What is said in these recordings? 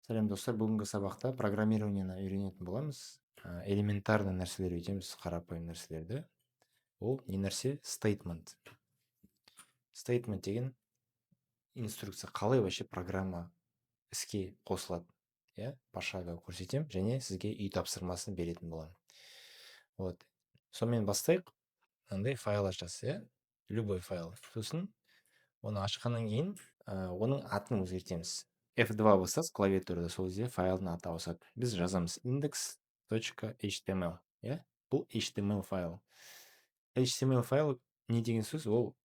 Сәлем достар, бүгінгі сабақта программированияны үйренетін боламыз. Элементарный нәрселер өтеміз, қарапайым нәрселерді. Ол не нәрсе? Statement. Statement деген инструкция, қалай вообще программа іске қосылады. Пошагово көрсетем, және сізге үй тапсырмасын беретін боламын. Вот. Сонымен бастайық. Мынандай файл ашасыз, любой файл. Сосын оны ашқаннан кейін оның атын өзгертеміз. F2 басасыз клавиатурада, сол кезде файлдың аты ауысады. Біз жазамыз index.html. Бұл HTML файл. HTML файл не деген сөз? Ол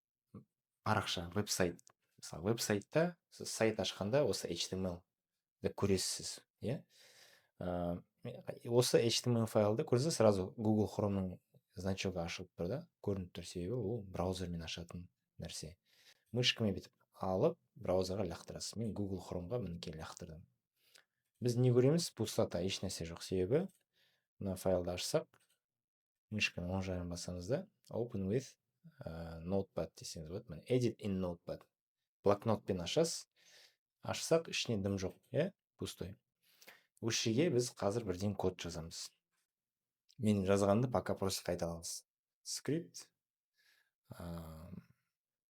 парақша, веб-сайт. Мысалы, веб-сайтта сіз сайт ашқанда осы HTML көресіз. Осы HTML файлды көрсе, сразу Google Chrome'ның значогы ашылып тұр да, көрініп тұр, себебі ол браузермен ашатын нәрсе. Мышкамен бітіп алып, браузерға лақтырасыз. Мен Google Chrome'ға мінекей лақтырдым. Біз не көреміз? Пустота, еш нәрсе жоқ. Себебі мына файлды ашсақ, мышканы оң жағын басамыз да, open with notepad десеңіз болады. Міне edit in notepad. Блокнотпен ашасыз. Ашсақ, ішіне дым жоқ, пустой. Осы жерге біз қазір бірден код жазамыз. Мен жазғанды пока просто қайталамыз. Script,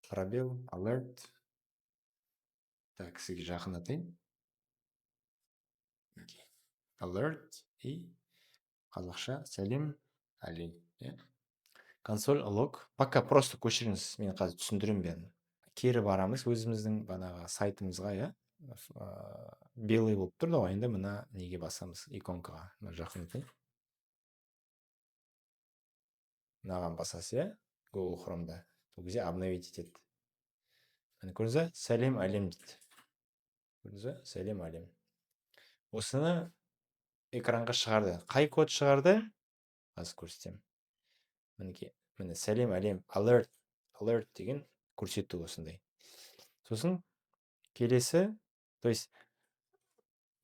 пробел, alert. Так, сізге жақындатайын. Alert и қазақша сәлем әлем. Консоль лог. Пока просто көшіріңіз, мен қазір түсіндірем бәрін. Кері барамыз өзіміздің банаға сайтымызға, белый болып тұр да, енді мына неге басамыз, иконкаға. Жақындатайын. Мынаған басасыз, Google Chrome'да. Сол кезде обновить етеді. Көрдіңіз, сәлем әлем дейді. Көрдіңіз, сәлем әлем. Осыны экранға шығарды. Қай код шығарды? Қазір көрсетем. Міне сәлем әлем, alert деген көрсетті осындай. Сосын келесі, то есть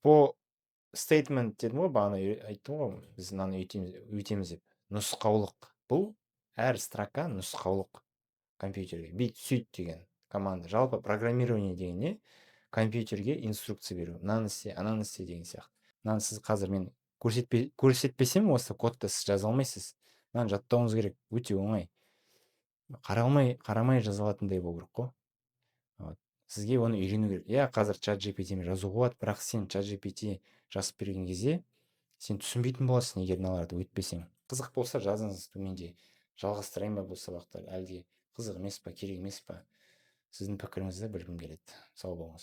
по statement дедім ғой, бағана айттым ғой, біз мынаны өйтеміз деп. Нұсқаулық. Бұл әр строка нұсқаулық компьютерге. Бит сөйт деген команда. Жалпы программирование деген не? Компьютерге инструкция беру. Мынаны істе, ананы істе деген сияқты. Мынаны сіз қазір мен көрсетпесем, осы кодты сіз жаза алмайсыз. Мынаны жаттауыңыз керек, өте оңай. Қарамай жазылатындай болу керек қой. Сізге оны үйрену керек. Қазір чат GPT-мен жазуға болады, бірақ сен чат GPT жазып берген кезде сен түсінбейтін боласың, егер мыналарды өтпесең. Қызық болса жазыңыз төменде. Жалғастырайын ба бұл сабақты, әлде қызық емес па, керек емес па? Сіздің пікіріңізді білгім келеді. Сау болыңыз.